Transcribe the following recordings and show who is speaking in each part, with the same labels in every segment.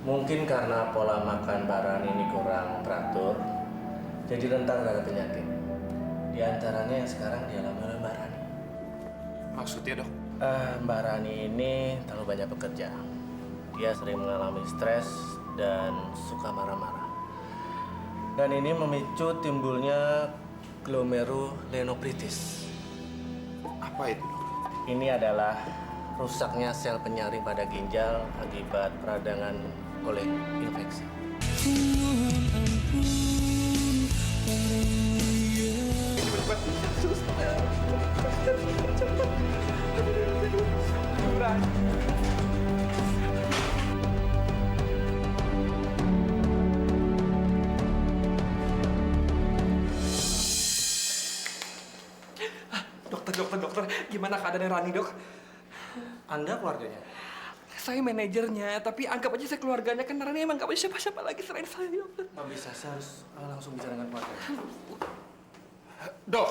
Speaker 1: Mungkin karena pola makan Mbak Rani ini kurang teratur, jadi rentan terhadap penyakit. Di antaranya yang sekarang dialami oleh Mbak Rani.
Speaker 2: Maksudnya dok?
Speaker 1: Mbak Rani ini terlalu banyak bekerja. Dia sering mengalami stres dan suka marah-marah. Dan ini memicu timbulnya glomerulonephritis.
Speaker 2: Apa itu dok?
Speaker 1: Ini adalah rusaknya sel penyaring pada ginjal akibat peradangan oleh infeksi.
Speaker 3: Dokter, gimana keadaan Rani, dok?
Speaker 1: Anda keluarganya?
Speaker 3: Saya manajernya, tapi anggap aja saya keluarganya, kan Rani emang gak punya siapa-siapa lagi selain saya, dokter.
Speaker 1: Nggak bisa, saya harus langsung bicara dengan keluarga.
Speaker 2: Dok,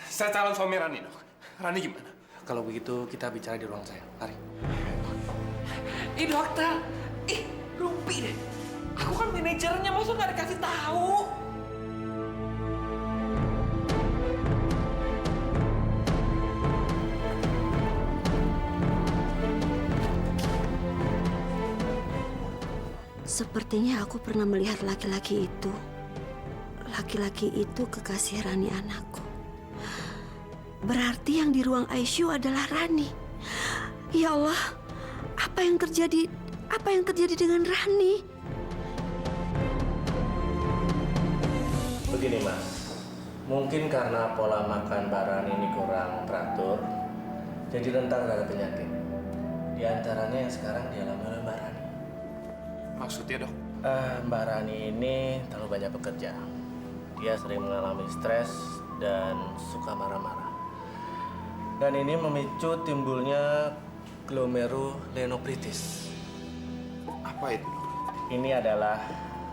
Speaker 2: saya calon suami Rani dok. Rani gimana?
Speaker 1: Kalau begitu kita bicara di ruang saya. Mari.
Speaker 3: Ih dokter, rumpi deh. Aku kan manajernya, masa nggak dikasih tahu?
Speaker 4: Sepertinya aku pernah melihat laki-laki itu. Laki-laki itu kekasih Rani anakku. Berarti yang di ruang ICU adalah Rani. Ya Allah, apa yang terjadi? Apa yang terjadi dengan Rani?
Speaker 1: Begini Mas, mungkin karena pola makan Mbak Rani ini kurang teratur, jadi rentan terhadap penyakit. Di antaranya yang sekarang dialami oleh Mbak Rani.
Speaker 2: Maksudnya dok?
Speaker 1: Mbak Rani ini terlalu banyak bekerja. Dia sering mengalami stres dan suka marah-marah. Dan ini memicu timbulnya glomerulonephritis.
Speaker 2: Apa itu dok?
Speaker 1: Ini adalah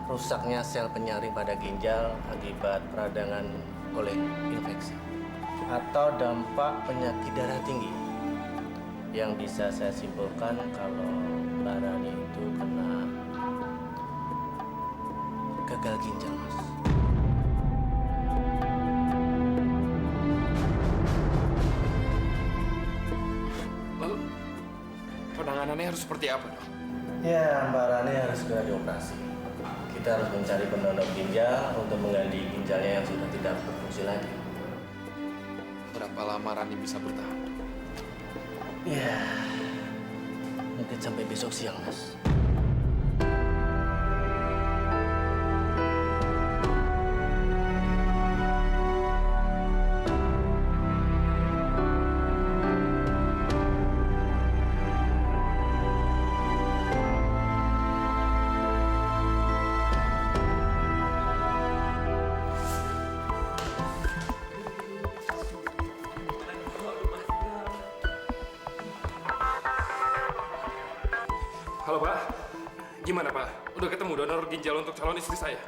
Speaker 1: rusaknya sel penyaring pada ginjal akibat peradangan oleh infeksi atau dampak penyakit darah tinggi. Yang bisa saya simpulkan kalau Mbak Rani itu kena gagal ginjal, Mas.
Speaker 2: Lalu penanganannya harus seperti apa dok?
Speaker 1: Ya, Mbak Rani harus segera dioperasi. Kita harus mencari pendonor ginjal untuk mengganti ginjalnya yang sudah tidak berfungsi lagi.
Speaker 2: Berapa lama Rani bisa bertahan?
Speaker 1: Ya, mungkin sampai besok siang, Mas.
Speaker 2: Halo Pak, gimana Pak? Udah ketemu donor ginjal untuk calon istri saya?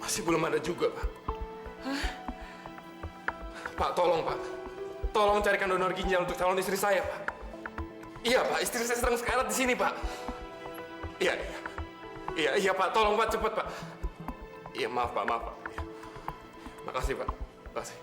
Speaker 2: Masih belum ada juga Pak. Pak, tolong Pak. Tolong carikan donor ginjal untuk calon istri saya Pak. Iya Pak, istri saya sedang sekarat di sini Pak. Iya Pak, tolong Pak, cepet Pak. Iya maaf Pak. Iya. Makasih Pak, makasih.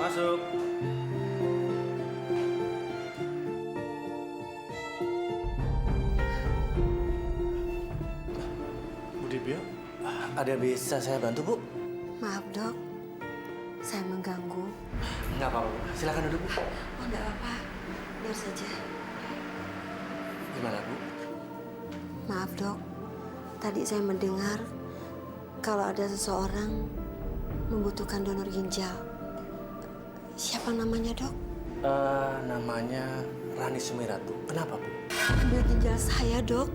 Speaker 1: Masuk. Bu Dibio, ada bisa saya bantu, Bu?
Speaker 4: Maaf dok, saya mengganggu.
Speaker 1: Nggak apa-apa, Bu. Silakan duduk, Bu.
Speaker 4: Oh enggak apa-apa, biar saja.
Speaker 1: Gimana, Bu?
Speaker 4: Maaf dok, tadi saya mendengar kalau ada seseorang membutuhkan donor ginjal. Siapa namanya, Dok?
Speaker 1: Namanya Rani Sumiratu. Kenapa, Bu?
Speaker 4: Ambil ginjal saya, Dok.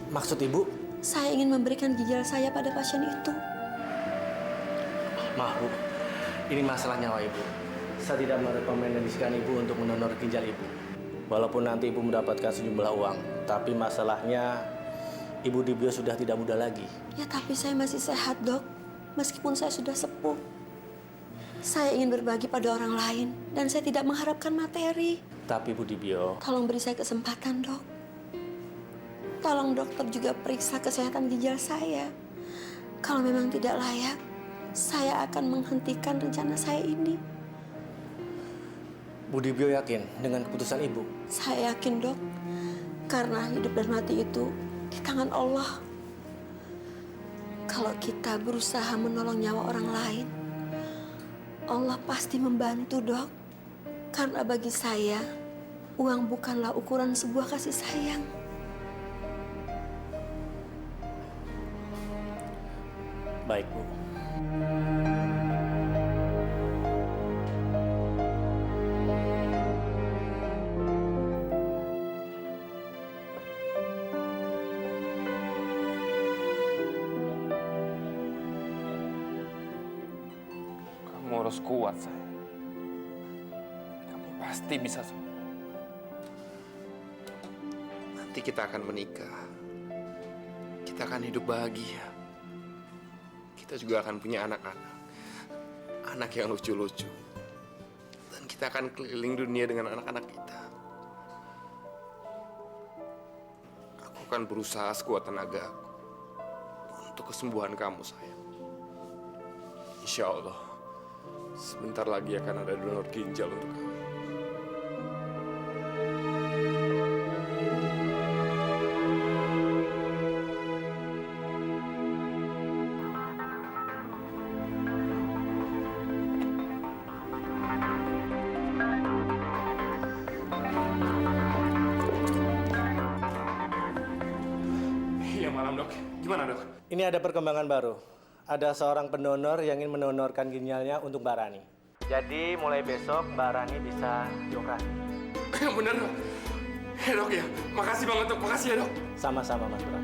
Speaker 1: Maksud Ibu?
Speaker 4: Saya ingin memberikan ginjal saya pada pasien itu.
Speaker 1: Maaf, Bu. Ini masalah nyawa Ibu. Saya tidak merekomendasikan Ibu untuk mendonor ginjal Ibu. Walaupun nanti Ibu mendapatkan sejumlah uang, tapi masalahnya Ibu Dibio sudah tidak muda lagi.
Speaker 4: Ya, tapi saya masih sehat, Dok. Meskipun saya sudah sepuh. Saya ingin berbagi pada orang lain, dan saya tidak mengharapkan materi.
Speaker 1: Tapi Bu Dibio,
Speaker 4: Tolong beri saya kesempatan, Dok. Tolong dokter juga periksa kesehatan ginjal saya. Kalau memang tidak layak, saya akan menghentikan rencana saya ini.
Speaker 1: Bu Dibio yakin dengan keputusan Ibu?
Speaker 4: Saya yakin, Dok. Karena hidup dan mati itu di tangan Allah. Kalau kita berusaha menolong nyawa orang lain, Allah pasti membantu, Dok. Karena bagi saya, uang bukanlah ukuran sebuah kasih sayang.
Speaker 1: Baik, Bu.
Speaker 2: Kamu harus kuat, sayang. Kamu pasti bisa sembuh.
Speaker 5: Nanti kita akan menikah. Kita akan hidup bahagia. Kita juga akan punya anak-anak. Anak yang lucu-lucu. Dan kita akan keliling dunia dengan anak-anak kita. Aku akan berusaha sekuat tenaga aku untuk kesembuhan kamu, sayang. Insya Allah, sebentar lagi akan ada donor ginjal untuk kamu.
Speaker 2: Iya, malam, Dok. Gimana, Dok?
Speaker 1: Ini ada perkembangan baru. Ada seorang pendonor yang ingin mendonorkan ginjalnya untuk Mbak Rani. Jadi mulai besok Mbak Rani bisa dioperasi.
Speaker 2: Bener, Dok. Ya, Dok, ya. Makasih banget, Dok. Makasih ya, Dok.
Speaker 1: Sama-sama, Mas Bram.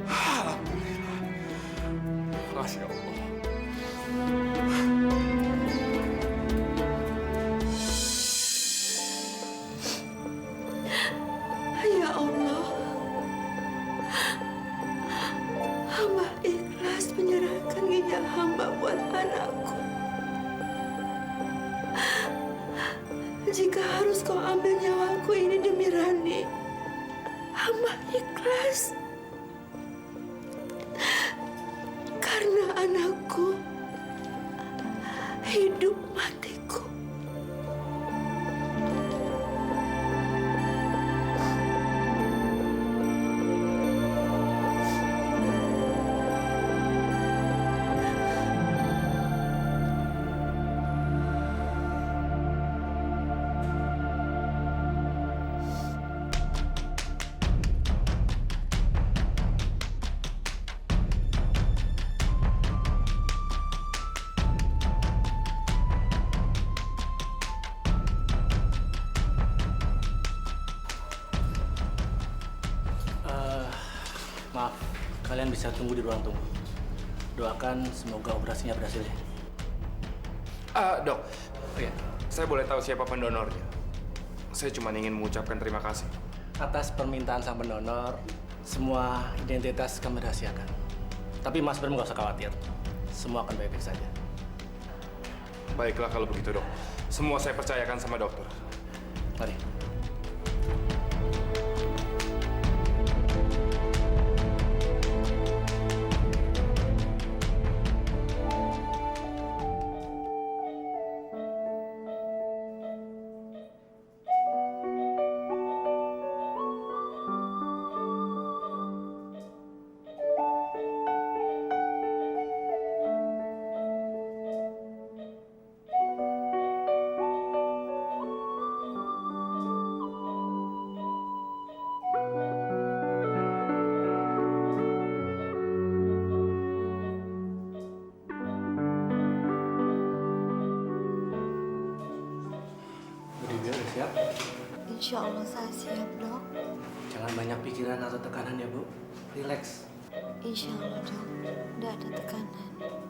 Speaker 2: Alhamdulillah. Makasih ya Allah.
Speaker 4: Ya Allah, hamba ikhlas menyerahkan ginjal hamba buat anakku. Jika harus kau ambil nyawaku ini demi Rani, hamba ikhlas. Karena anakku, hidup matiku.
Speaker 1: Maaf, kalian bisa tunggu di ruang tunggu. Doakan semoga operasinya berhasil ya.
Speaker 2: Dok.
Speaker 1: Iya.
Speaker 2: Saya boleh tahu siapa pendonornya? Saya cuma ingin mengucapkan terima kasih.
Speaker 1: Atas permintaan sang pendonor, semua identitas kami rahasiakan. Tapi Mas Bram nggak usah khawatir. Semua akan baik-baik saja.
Speaker 2: Baiklah kalau begitu, Dok. Semua saya percayakan sama dokter.
Speaker 1: Mari.
Speaker 4: Insya Allah saya siap, dok.
Speaker 1: Jangan banyak pikiran atau tekanan ya, Bu. Relax.
Speaker 4: Insya Allah, dok. Tidak ada tekanan.